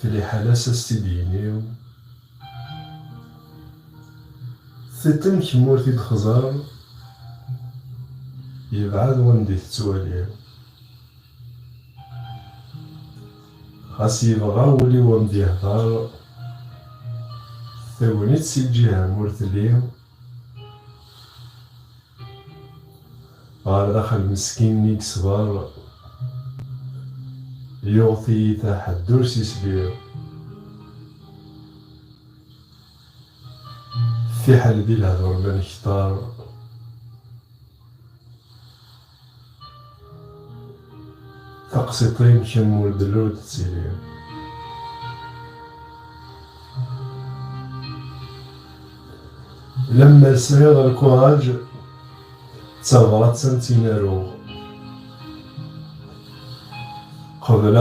في لي حالة استدينيو ثتن كمورتي دخزار يبعد وندي تتواليو خاص يبغى ولي ومدي يهضر ثونيت سي الجهة مورتليو غار داخل مسكين نيك صبار يغطي تحدور سيسبيو في حال دي الهضر بان كتار تقسيطين كمور دلو تسيريو لما سيض الكوراج تغرات سنتينارو قبل